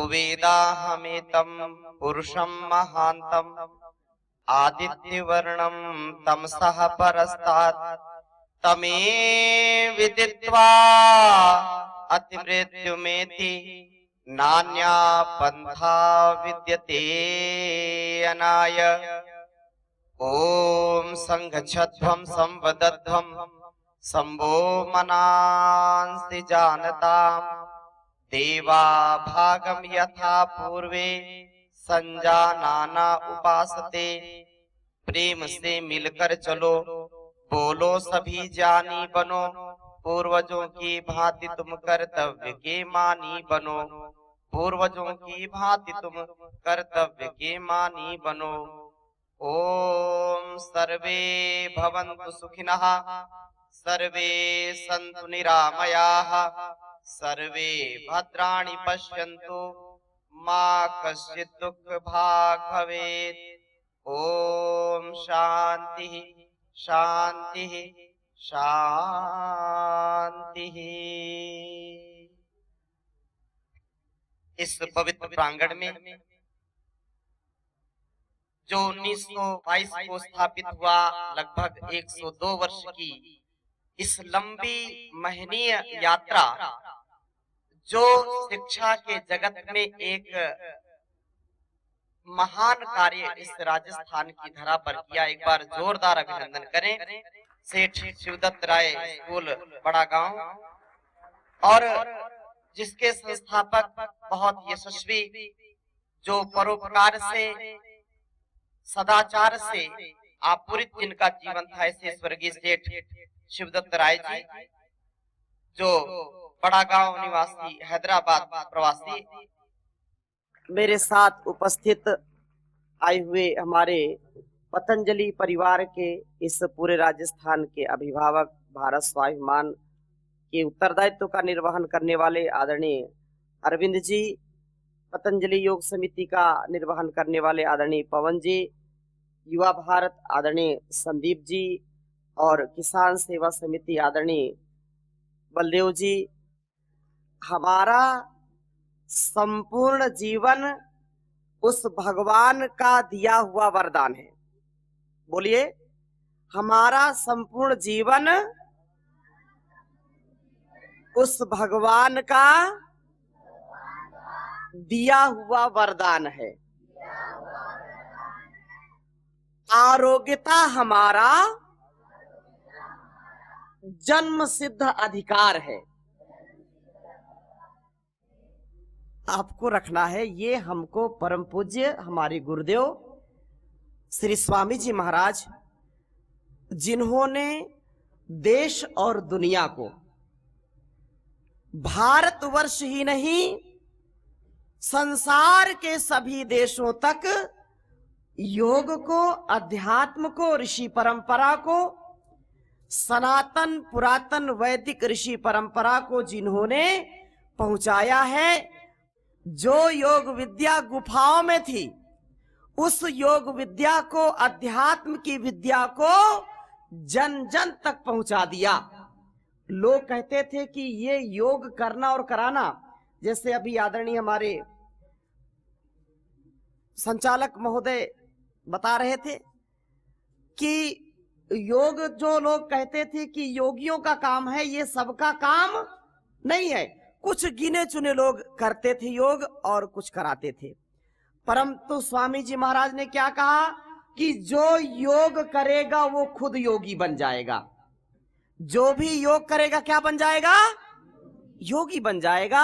वेदाहमेतं पुरुषं महान्तं आदित्यवर्णं तमसः परस्तात् तमे विदित्वा अतिमृत्युमेति नान्या पंथा विद्यते अनाय। ओम संघच्छध्वं संवदध्वं संभो मनांसि जानताम् देवा भागम यथा पूर्वे संजानाना उपासते। प्रेम से मिलकर चलो, बोलो सभी जानी बनो, पूर्वजों की भांति तुम कर्तव्य के मानी बनो, पूर्वजों की भांति तुम कर्तव्य के मानी बनो। ओम सर्वे भवन्तु सुखिनः, सर्वे सन्तु निरामयाः, सर्वे भद्राणि पश्यन्तु, मा कश्चित् दुःखभाग् भवेत्। ओम शांति शांति शांति। इस पवित्र प्रांगण में जो 1922 को स्थापित हुआ, लगभग 102 वर्ष की इस लंबी महनीय यात्रा, जो शिक्षा के जगत में एक महान कार्य इस राजस्थान की धरा पर किया। एक बार जोरदार अभिनंदन करें सेठ शिवदत्त राय स्कूल बड़ा गांव, और जिसके संस्थापक बहुत यशस्वी, जो परोपकार से सदाचार से आपूरित जिनका जीवन था, ऐसे स्वर्गीय सेठ शिवदत्त राय जी, जो बड़ा गांव निवासी, हैदराबाद प्रवासी। मेरे साथ उपस्थित आए हुए हमारे पतंजलि परिवार के इस पूरे राजस्थान के अभिभावक, भारत स्वाभिमान के उत्तरदायित्व का निर्वहन करने वाले आदरणीय अरविंद जी, पतंजलि योग समिति का निर्वहन करने वाले आदरणीय पवन जी, युवा भारत आदरणीय संदीप जी, और किसान सेवा समिति आदरणीय बलदेव जी। हमारा संपूर्ण जीवन उस भगवान का दिया हुआ वरदान है। बोलिए, हमारा संपूर्ण जीवन उस भगवान का दिया हुआ वरदान है। आरोग्यता हमारा जन्म सिद्ध अधिकार है। आपको रखना है, ये हमको परम पूज्य हमारे गुरुदेव श्री स्वामी जी महाराज, जिन्होंने देश और दुनिया को, भारतवर्ष ही नहीं संसार के सभी देशों तक योग को, अध्यात्म को, ऋषि परंपरा को, सनातन पुरातन वैदिक ऋषि परंपरा को जिन्होंने पहुंचाया है। जो योग विद्या गुफाओं में थी, उस योग विद्या को, अध्यात्म की विद्या को जन जन तक पहुंचा दिया। लोग कहते थे कि ये योग करना और कराना, जैसे अभी आदरणीय हमारे संचालक महोदय बता रहे थे कि योग, जो लोग कहते थे कि योगियों का काम है, ये सबका काम नहीं है। कुछ गिने चुने लोग करते थे योग और कुछ कराते थे, परंतु स्वामी जी महाराज ने क्या कहा कि जो योग करेगा वो खुद योगी बन जाएगा। जो भी योग करेगा क्या बन जाएगा? योगी बन जाएगा,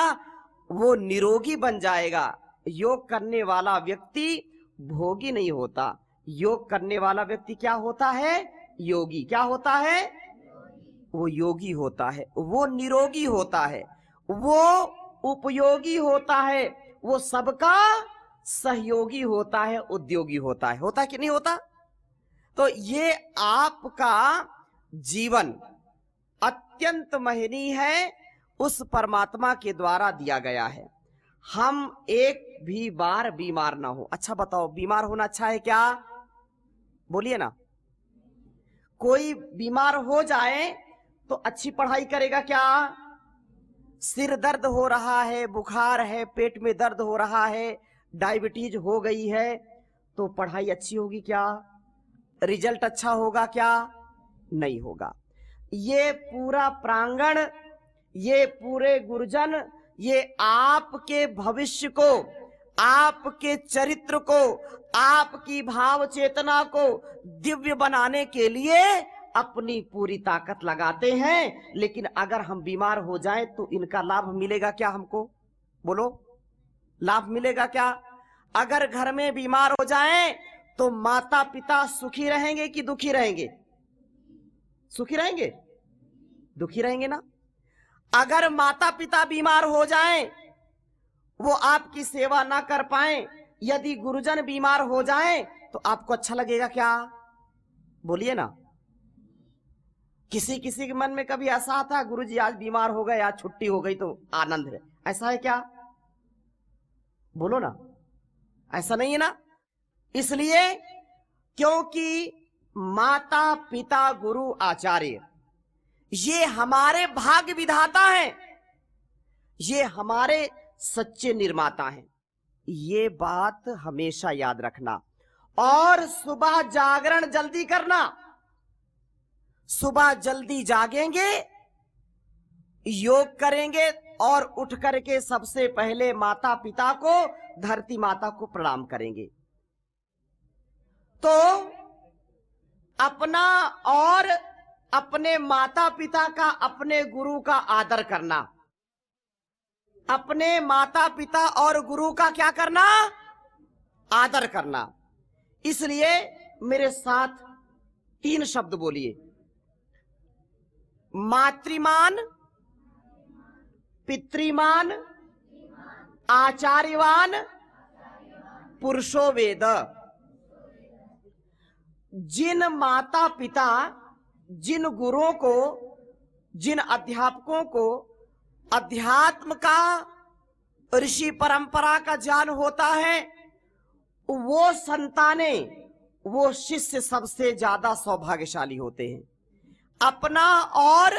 वो निरोगी बन जाएगा। योग करने वाला व्यक्ति भोगी नहीं होता। योग करने वाला व्यक्ति क्या होता है? योगी। क्या होता है? वो योगी होता है, वो निरोगी होता है, वो उपयोगी होता है, वो सबका सहयोगी होता है, उद्योगी होता है। होता कि नहीं होता? तो ये आपका जीवन अत्यंत महनीय है, उस परमात्मा के द्वारा दिया गया है। हम एक भी बार बीमार ना हो। अच्छा बताओ, बीमार होना अच्छा है क्या? बोलिए ना। कोई बीमार हो जाए तो अच्छी पढ़ाई करेगा क्या? सिर दर्द हो रहा है, बुखार है, पेट में दर्द हो रहा है, डायबिटीज हो गई है, तो पढ़ाई अच्छी होगी क्या? रिजल्ट अच्छा होगा क्या? नहीं होगा। ये पूरा प्रांगण, ये पूरे गुरुजन, ये आपके भविष्य को, आपके चरित्र को, आपकी भाव चेतना को दिव्य बनाने के लिए अपनी पूरी ताकत लगाते हैं। लेकिन अगर हम बीमार हो जाएं तो इनका लाभ मिलेगा क्या हमको? बोलो, लाभ मिलेगा क्या? अगर घर में बीमार हो जाएं तो माता पिता सुखी रहेंगे कि दुखी रहेंगे? सुखी रहेंगे, दुखी रहेंगे ना। अगर माता पिता बीमार हो जाएं, वो आपकी सेवा ना कर पाएं, यदि गुरुजन बीमार हो जाएं, तो आपको अच्छा लगेगा क्या? बोलिए ना। किसी किसी के मन में कभी ऐसा आता है, गुरुजी आज बीमार हो गए, आज छुट्टी हो गई तो आनंद है, ऐसा है क्या? बोलो ना, ऐसा नहीं है ना। इसलिए क्योंकि माता पिता गुरु आचार्य ये हमारे भाग्य विधाता हैं, ये हमारे सच्चे निर्माता हैं। ये बात हमेशा याद रखना। और सुबह जागरण जल्दी करना। सुबह जल्दी जागेंगे, योग करेंगे और उठ करके सबसे पहले माता पिता को, धरती माता को प्रणाम करेंगे। तो अपना और अपने माता पिता का, अपने गुरु का आदर करना। अपने माता पिता और गुरु का क्या करना? आदर करना। इसलिए मेरे साथ 3 शब्द बोलिए। मातृमान, पितृमान, आचार्यवान, पुरुषो वेद। जिन माता पिता, जिन गुरुओं को, जिन अध्यापकों को अध्यात्म का, ऋषि परंपरा का ज्ञान होता है, वो संतानें, वो शिष्य सबसे ज्यादा सौभाग्यशाली होते हैं। अपना और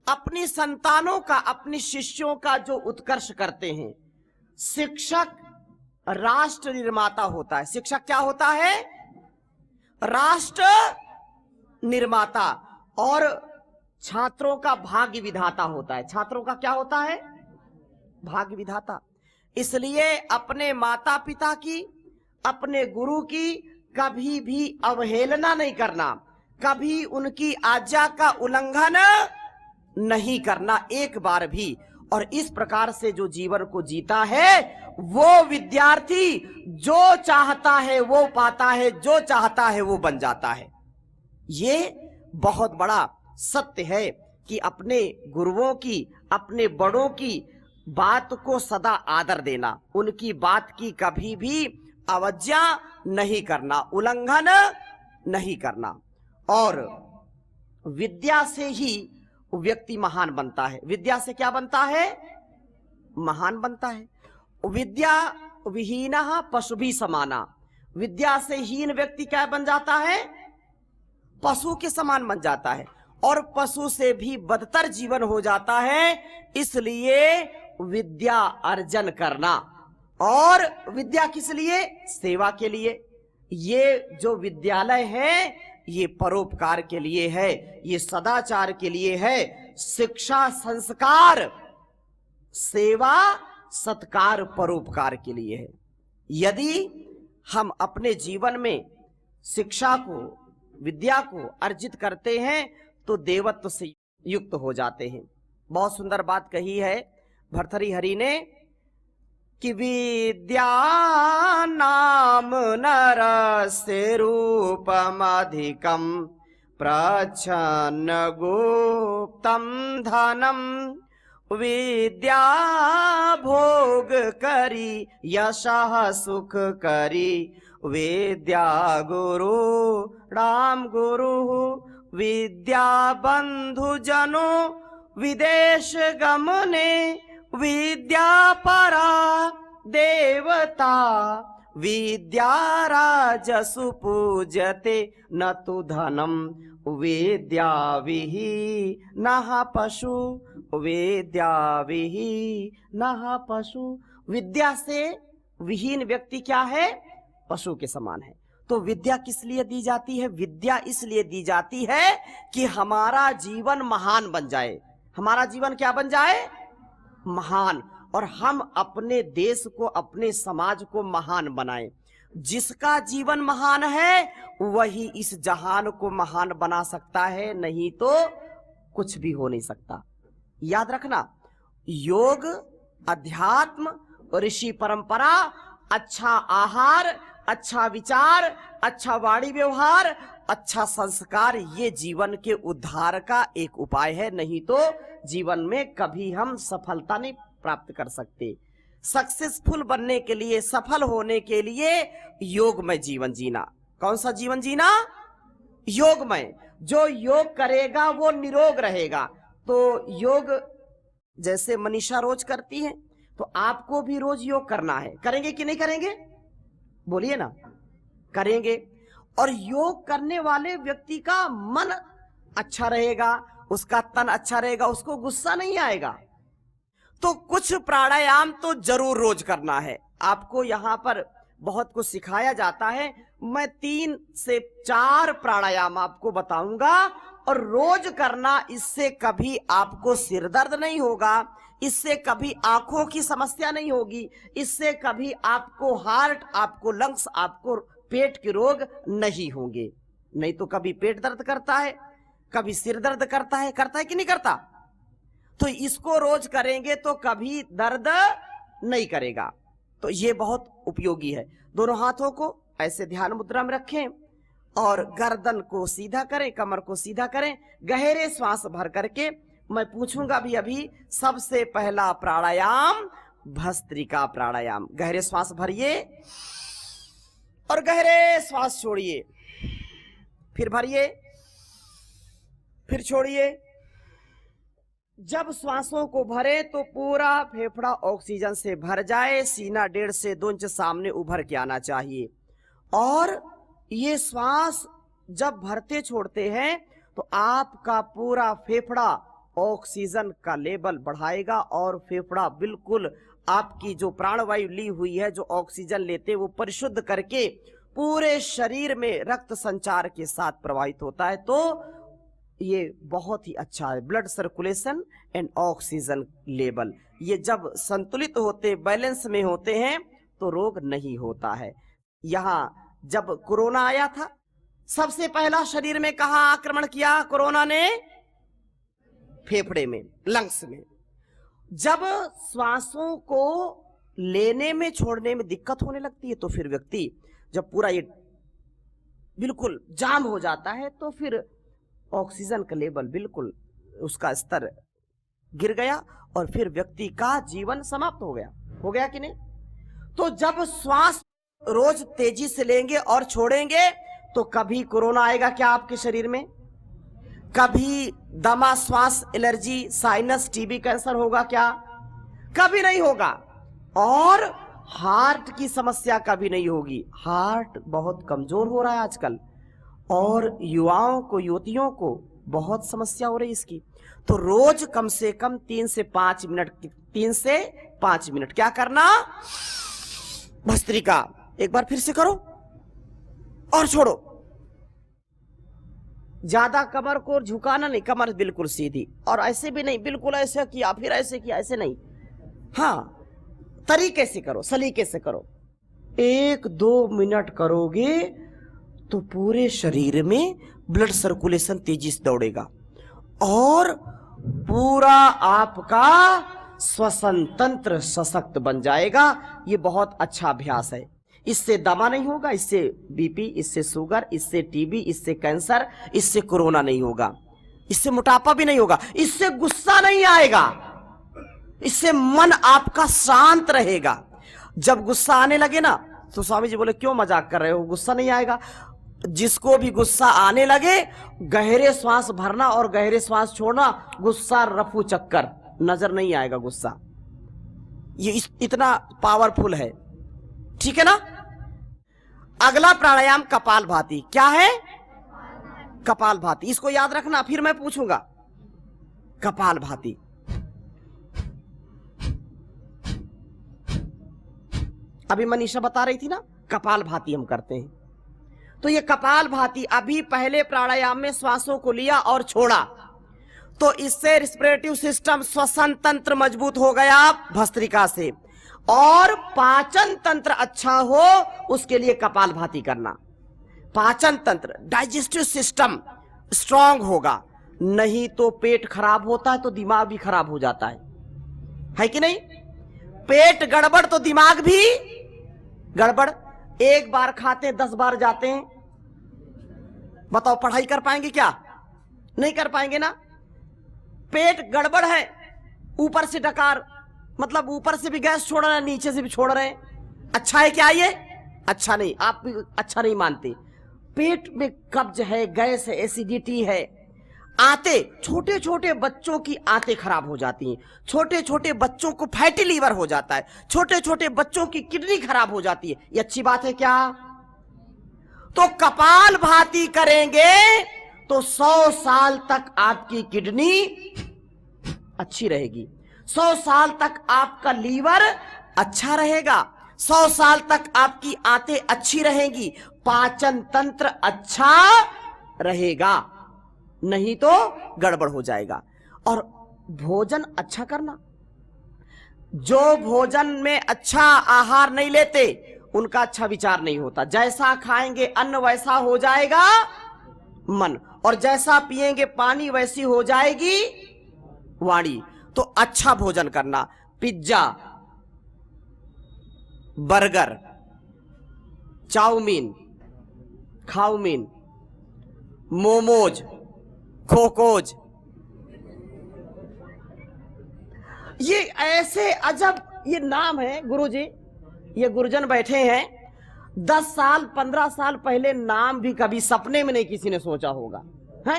अपनी संतानों का, अपनी शिष्यों का जो उत्कर्ष करते हैं। शिक्षक राष्ट्र निर्माता होता है। शिक्षक क्या होता है? राष्ट्र निर्माता। और छात्रों का भाग्य विधाता होता है। छात्रों का क्या होता है? भाग्य विधाता। इसलिए अपने माता पिता की, अपने गुरु की कभी भी अवहेलना नहीं करना, कभी उनकी आज्ञा का उल्लंघन नहीं करना एक बार भी। और इस प्रकार से जो जीवन को जीता है, वो विद्यार्थी जो चाहता है वो पाता है, जो चाहता है वो बन जाता है। ये बहुत बड़ा सत्य है कि अपने गुरुओं की, अपने बड़ों की बात को सदा आदर देना, उनकी बात की कभी भी अवज्ञा नहीं करना, उल्लंघन नहीं करना। और विद्या से ही व्यक्ति महान बनता है। विद्या से क्या बनता है? महान बनता है। विद्या विहीनः पशुभिः समाना। विद्या से हीन व्यक्ति क्या बन जाता है? पशु के समान बन जाता है, और पशु से भी बदतर जीवन हो जाता है। इसलिए विद्या अर्जन करना। और विद्या किस लिए? सेवा के लिए। ये जो विद्यालय है, ये परोपकार के लिए है, ये सदाचार के लिए है। शिक्षा संस्कार, सेवा सत्कार, परोपकार के लिए है। यदि हम अपने जीवन में शिक्षा को, विद्या को अर्जित करते हैं तो देवत्व से युक्त हो जाते हैं। बहुत सुंदर बात कही है भर्तृहरि ने कि विद्या नाम नरस्य रूपमधिकं प्रच्छन्न गुप्तं धनम। विद्या भोग करी यशः सुख करी। विद्या गुरु राम गुरु। विद्या बंधु जनो विदेश गमने। विद्या परा देवता। विद्या राजसु पूजते न तु धनम। विद्या विहीनः पशु विद्या विहीनः पशु। विद्या से विहीन व्यक्ति क्या है? पशु के समान है। तो विद्या किस लिए दी जाती है? विद्या इसलिए दी जाती है कि हमारा जीवन महान बन जाए। हमारा जीवन क्या बन जाए? महान। और हम अपने देश को, अपने समाज को महान बनाएं। जिसका जीवन महान है वही इस जहान को महान बना सकता है, नहीं तो कुछ भी हो नहीं सकता। याद रखना, योग, अध्यात्म, ऋषि परंपरा, अच्छा आहार, अच्छा विचार, अच्छा वाणी व्यवहार, अच्छा संस्कार, ये जीवन के उद्धार का एक उपाय है। नहीं तो जीवन में कभी हम सफलता नहीं प्राप्त कर सकते। सक्सेसफुल बनने के लिए, सफल होने के लिए योगमय जीवन जीना। कौन सा जीवन जीना? योगमय। जो योग करेगा वो निरोग रहेगा। तो योग जैसे मनीषा रोज करती है, तो आपको भी रोज योग करना है। करेंगे कि नहीं करेंगे? बोलिए ना। करेंगे। और योग करने वाले व्यक्ति का मन अच्छा रहेगा, उसका तन अच्छा रहेगा, उसको गुस्सा नहीं आएगा। तो कुछ प्राणायाम तो जरूर रोज करना है। आपको यहाँ पर बहुत कुछ सिखाया जाता है। मैं 3 से 4 प्राणायाम आपको बताऊंगा और रोज करना। इससे कभी आपको सिर दर्द नहीं होगा, इससे कभी आंखों की समस्या नहीं होगी, इससे कभी आपको हार्ट, आपको लंग्स, आपको पेट के रोग नहीं होंगे। नहीं तो कभी पेट दर्द करता है, कभी सिर दर्द करता है कि नहीं करता? तो इसको रोज करेंगे तो कभी दर्द नहीं करेगा। तो ये बहुत उपयोगी है। दोनों हाथों को ऐसे ध्यान मुद्रा में रखें और गर्दन को सीधा करें, कमर को सीधा करें, गहरे श्वास भर करके। मैं पूछूंगा भी अभी। सबसे पहला प्राणायाम भस्त्रिका प्राणायाम। गहरे श्वास भरिए और गहरे श्वास छोड़िए, फिर भरिए, फिर छोड़िए। जब श्वासों को भरे तो पूरा फेफड़ा ऑक्सीजन से भर जाए। सीना 1.5 से 2 इंच सामने उभर के आना चाहिए। और ये श्वास जब भरते छोड़ते हैं तो आपका पूरा फेफड़ा ऑक्सीजन का लेवल बढ़ाएगा और फेफड़ा बिल्कुल आपकी जो प्राणवायु ली हुई है, जो ऑक्सीजन लेते वो परिशुद्ध करके पूरे शरीर में रक्त संचार के साथ प्रवाहित होता है। तो ये बहुत ही अच्छा है। Blood circulation and oxygen level, ये जब संतुलित होते, बैलेंस में होते हैं तो रोग नहीं होता है। यहाँ जब कोरोना आया था, सबसे पहला शरीर में कहाँ आक्रमण किया कोरोना ने? फेफड़े में, लंग्स में। जब श्वासों को लेने में, छोड़ने में दिक्कत होने लगती है तो फिर व्यक्ति, जब पूरा ये बिल्कुल जाम हो जाता है तो फिर ऑक्सीजन का लेवल बिल्कुल, उसका स्तर गिर गया और फिर व्यक्ति का जीवन समाप्त हो गया। हो गया कि नहीं? तो जब श्वास रोज तेजी से लेंगे और छोड़ेंगे तो कभी कोरोना आएगा क्या आपके शरीर में? कभी दमा, श्वास एलर्जी, साइनस, टीबी, कैंसर होगा क्या? कभी नहीं होगा। और हार्ट की समस्या कभी नहीं होगी। हार्ट बहुत कमजोर हो रहा है आजकल और युवाओं को, युवतियों को बहुत समस्या हो रही है इसकी। तो रोज कम से कम 3 से 5 मिनट, 3 से 5 मिनट क्या करना? भस्त्रिका। एक बार फिर से करो और छोड़ो। ज्यादा कमर को झुकाना नहीं, कमर बिल्कुल सीधी। और ऐसे भी नहीं बिल्कुल ऐसे किया फिर ऐसे किया, ऐसे नहीं। हाँ, तरीके से करो, सलीके से करो। 1-2 मिनट करोगे तो पूरे शरीर में ब्लड सर्कुलेशन तेजी से दौड़ेगा और पूरा आपका श्वसन तंत्र सशक्त बन जाएगा। ये बहुत अच्छा अभ्यास है। इससे दमा नहीं होगा, इससे बीपी, इससे शुगर, इससे टीबी, इससे कैंसर, इससे कोरोना नहीं होगा, इससे मोटापा भी नहीं होगा, इससे गुस्सा नहीं आएगा, इससे मन आपका शांत रहेगा। जब गुस्सा आने लगे ना तो स्वामी जी बोले क्यों मजाक कर रहे हो, गुस्सा नहीं आएगा। जिसको भी गुस्सा आने लगे गहरे श्वास भरना और गहरे श्वास छोड़ना, गुस्सा रफू चक्कर, नजर नहीं आएगा गुस्सा। ये इतना पावरफुल है। ठीक है ना? अगला प्राणायाम कपालभाति। क्या है? कपालभाति। इसको याद रखना, फिर मैं पूछूंगा। कपालभाति अभी मनीषा बता रही थी ना, कपालभाति हम करते हैं। तो ये कपालभाति, अभी पहले प्राणायाम में श्वासों को लिया और छोड़ा, तो इससे रिस्पिरेटिव सिस्टम, श्वसन तंत्र मजबूत हो गया भस्त्रिका से, और पाचन तंत्र अच्छा हो उसके लिए कपालभाति करना। पाचन तंत्र, डाइजेस्टिव सिस्टम स्ट्रांग होगा, नहीं तो पेट खराब होता है तो दिमाग भी खराब हो जाता है कि नहीं? पेट गड़बड़ तो दिमाग भी गड़बड़। एक बार खाते 10 बार जाते हैं, बताओ पढ़ाई कर पाएंगे क्या? नहीं कर पाएंगे ना। पेट गड़बड़ है, ऊपर से डकार, मतलब ऊपर से भी गैस छोड़ रहे हैं, नीचे से भी छोड़ रहे हैं। अच्छा है क्या ये? अच्छा नहीं, आप भी अच्छा नहीं मानते। पेट में कब्ज है, गैस है, एसिडिटी है। आते, छोटे छोटे बच्चों की आंतें खराब हो जाती हैं, छोटे छोटे बच्चों को फैटी लीवर हो जाता है, छोटे छोटे बच्चों की किडनी खराब हो जाती है। ये अच्छी बात है क्या? तो कपालभाति करेंगे तो 100 साल तक आपकी किडनी अच्छी रहेगी, 100 साल तक आपका लीवर अच्छा रहेगा, 100 साल तक आपकी आंतें अच्छी रहेंगी, पाचन तंत्र अच्छा रहेगा, नहीं तो गड़बड़ हो जाएगा। और भोजन अच्छा करना, जो भोजन में अच्छा आहार नहीं लेते उनका अच्छा विचार नहीं होता। जैसा खाएंगे अन्न वैसा हो जाएगा मन, और जैसा पिएंगे पानी वैसी हो जाएगी वाणी। तो अच्छा भोजन करना, पिज्जा, बर्गर, चाउमीन, खाउमीन, मोमोज, खोकोज, ये ऐसे अजब ये नाम है गुरुजी। ये गुरुजन बैठे हैं, 10 साल 15 साल पहले नाम भी कभी सपने में नहीं किसी ने सोचा होगा है।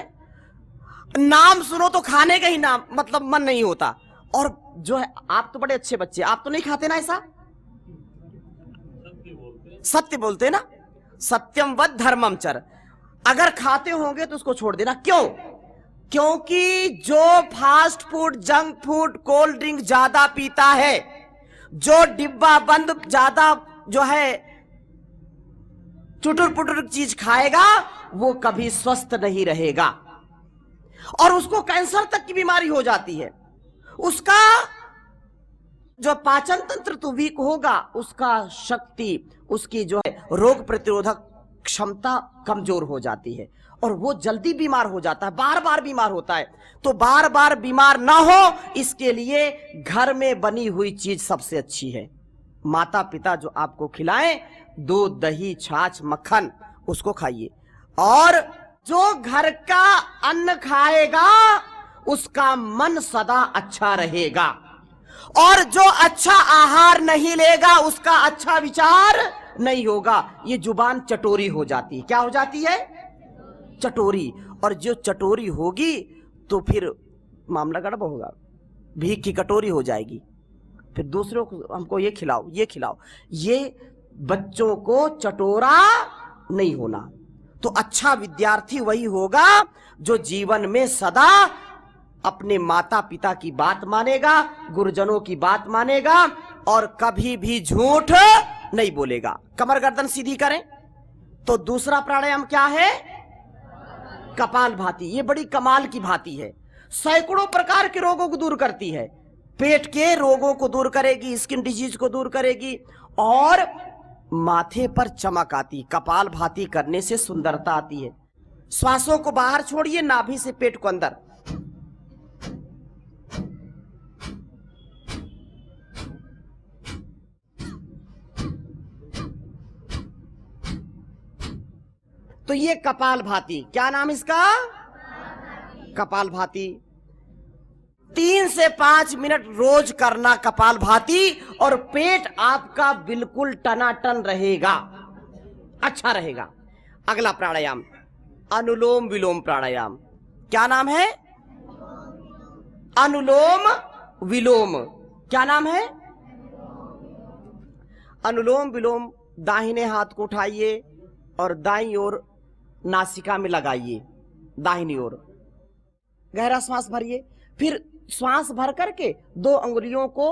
नाम सुनो तो खाने का ही नाम मतलब मन नहीं होता। और जो है, आप तो बड़े अच्छे बच्चे, आप तो नहीं खाते ना ऐसा? सत्य बोलते ना, सत्यम वद धर्मम चर। अगर खाते होंगे तो उसको छोड़ देना। क्यों? क्योंकि जो fast food, junk food, cold drink ज्यादा पीता है, जो डिब्बा बंद ज्यादा जो है चुटुर पुटुर चीज खाएगा, वो कभी स्वस्थ नहीं रहेगा और उसको कैंसर तक की बीमारी हो जाती है। उसका जो पाचन तंत्र तो वीक होगा, उसका शक्ति, उसकी जो है रोग प्रतिरोधक क्षमता कमजोर हो जाती है और वो जल्दी बीमार हो जाता है, बार बार बीमार होता है। तो बार बार बीमार ना हो इसके लिए घर में बनी हुई चीज सबसे अच्छी है। माता पिता जो आपको खिलाएं, दूध, दही, छाछ, मक्खन, उसको खाइए। और जो घर का अन्न खाएगा उसका मन सदा अच्छा रहेगा, और जो अच्छा आहार नहीं लेगा उसका अच्छा विचार नहीं होगा। ये जुबान चटोरी हो जाती है। क्या हो जाती है? चटोरी। और जो चटोरी होगी तो फिर मामला गड़बड़ होगा, भीख की कटोरी हो जाएगी। फिर दूसरों को हमको ये खिलाओ, ये खिलाओ। ये बच्चों को चटोरा नहीं होना। तो अच्छा विद्यार्थी वही होगा जो जीवन में सदा अपने माता पिता की बात मानेगा, गुरुजनों की बात मानेगा और कभी भी झूठ नहीं बोलेगा। कमर गर्दन सीधी करें। तो दूसरा प्राणायाम क्या है? कपालभाति। ये बड़ी कमाल की भाती है, सैकड़ों प्रकार के रोगों को दूर करती है। पेट के रोगों को दूर करेगी, स्किन डिजीज को दूर करेगी और माथे पर चमक आती। कपालभाति करने से सुंदरता आती है। श्वासों को बाहर छोड़िए, नाभि से पेट को अंदर। तो ये कपालभाति, क्या नाम इसका? कपालभाति। 3 से 5 मिनट रोज करना कपालभाति और पेट आपका बिल्कुल टनाटन रहेगा, अच्छा रहेगा। अगला प्राणायाम अनुलोम विलोम प्राणायाम। क्या नाम है? अनुलोम विलोम। क्या नाम है? अनुलोम विलोम। दाहिने हाथ को उठाइए और दाईं ओर नासिका में लगाइए, दाहिनी ओर। गहरा श्वास भरिए, फिर श्वास भर करके 2 अंगुलियों को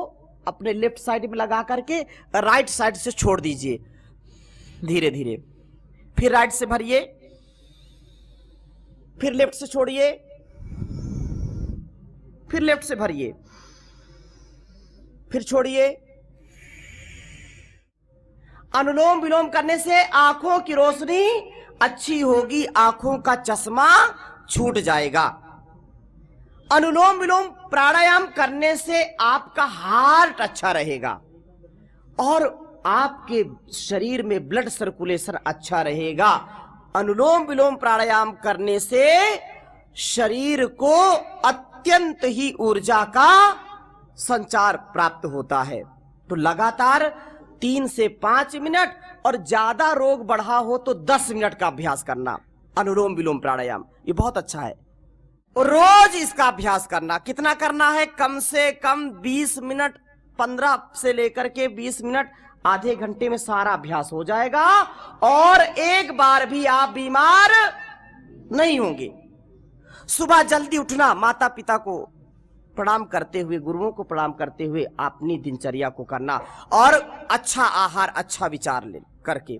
अपने लेफ्ट साइड में लगा करके राइट साइड से छोड़ दीजिए धीरे धीरे। फिर राइट से भरिए, फिर लेफ्ट से छोड़िए, फिर लेफ्ट से भरिए, फिर छोड़िए। अनुलोम विलोम करने से आंखों की रोशनी अच्छी होगी, आंखों का चश्मा छूट जाएगा। अनुलोम विलोम प्राणायाम करने से आपका हार्ट अच्छा रहेगा और आपके शरीर में ब्लड सर्कुलेशन अच्छा रहेगा। अनुलोम विलोम प्राणायाम करने से शरीर को अत्यंत ही ऊर्जा का संचार प्राप्त होता है। तो लगातार 3 से 5 मिनट और ज्यादा रोग बढ़ा हो तो 10 मिनट का अभ्यास करना अनुलोम विलोम प्राणायाम, ये बहुत अच्छा है। और रोज इसका अभ्यास करना। कितना करना है? कम से कम 20 मिनट, 15 से लेकर के 20 मिनट, आधे घंटे में सारा अभ्यास हो जाएगा और एक बार भी आप बीमार नहीं होंगे। सुबह जल्दी उठना, माता पिता को प्रणाम करते हुए, गुरुओं को प्रणाम करते हुए अपनी दिनचर्या को करना और अच्छा आहार, अच्छा विचार ले करके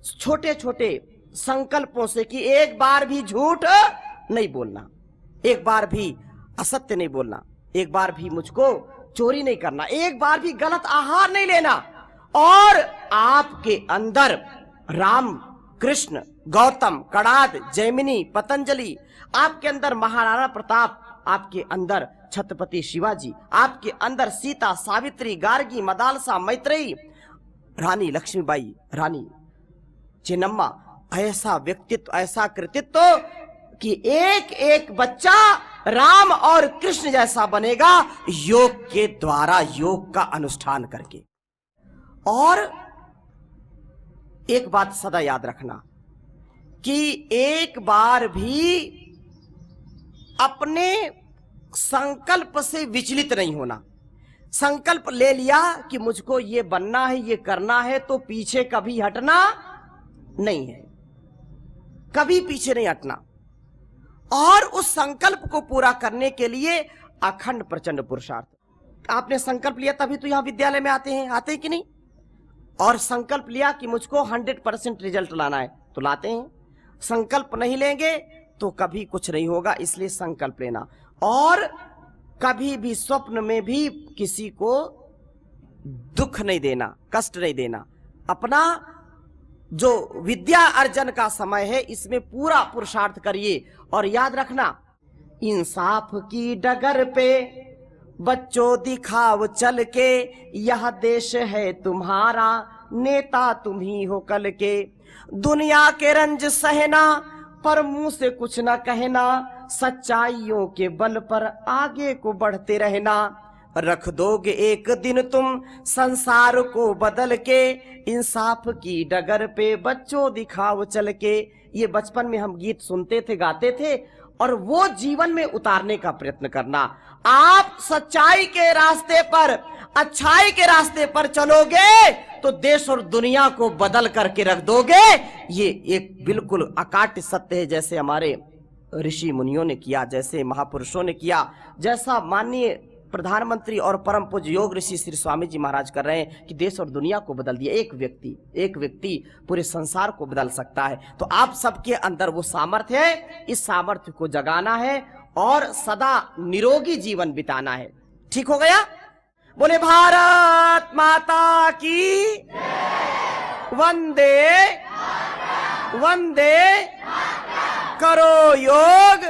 छोटे छोटे संकल्पों से कि एक बार भी झूठ नहीं बोलना, एक बार भी असत्य नहीं बोलना, एक बार भी मुझको चोरी नहीं करना, एक बार भी गलत आहार नहीं लेना। और आपके अंदर राम, कृष्ण, गौतम, कणाद, जैमिनी, पतंजलि, आपके अंदर महाराणा प्रताप, आपके अंदर छत्रपति शिवाजी, आपके अंदर सीता, सावित्री, गार्गी, मदालसा, मैत्रेयी, रानी लक्ष्मीबाई, रानी चेन्नम्मा, ऐसा व्यक्तित्व, ऐसा कृतित्व कि एक एक बच्चा राम और कृष्ण जैसा बनेगा योग के द्वारा, योग का अनुष्ठान करके। और एक बात सदा याद रखना कि एक बार भी अपने संकल्प से विचलित नहीं होना। संकल्प ले लिया कि मुझको ये बनना है, ये करना है, तो पीछे कभी हटना नहीं है, कभी पीछे नहीं हटना। और उस संकल्प को पूरा करने के लिए अखंड प्रचंड पुरुषार्थ। आपने संकल्प लिया तभी तो यहां विद्यालय में आते हैं कि नहीं? और संकल्प लिया कि मुझको 100% रिजल्ट लाना है तो लाते हैं। संकल्प नहीं लेंगे तो कभी कुछ नहीं होगा, इसलिए संकल्प लेना। और कभी भी स्वप्न में भी किसी को दुख नहीं देना, कष्ट नहीं देना। अपना जो विद्या अर्जन का समय है इसमें पूरा पुरुषार्थ करिए। और याद रखना, इंसाफ की डगर पे बच्चों दिखाओ चल के, यह देश है तुम्हारा, नेता तुम ही हो कल के। दुनिया के रंज सहना पर मुंह से कुछ न कहना, सच्चाइयों के बल पर आगे को बढ़ते रहना। रख दोगे एक दिन तुम संसार को बदल के, इंसाफ की डगर पे बच्चों दिखाओ चल के। ये बचपन में हम गीत सुनते थे, गाते थे, और वो जीवन में उतारने का प्रयत्न करना। आप सच्चाई के रास्ते पर, अच्छाई के रास्ते पर चलोगे तो देश और दुनिया को बदल करके रख दोगे। ये एक बिल्कुल अकाट्य सत्य है, जैसे हमारे ऋषि मुनियों ने किया, जैसे महापुरुषों ने किया, जैसा माननीय प्रधानमंत्री और परम पूज्य योग ऋषि श्री स्वामी जी महाराज कर रहे हैं कि देश और दुनिया को बदल दिया। एक व्यक्ति पूरे संसार को बदल सकता है। तो आप सबके अंदर वो सामर्थ्य है, इस सामर्थ्य को जगाना है और सदा निरोगी जीवन बिताना है। ठीक हो गया? बोले भारत माता की वंदे वंदे। करो योग,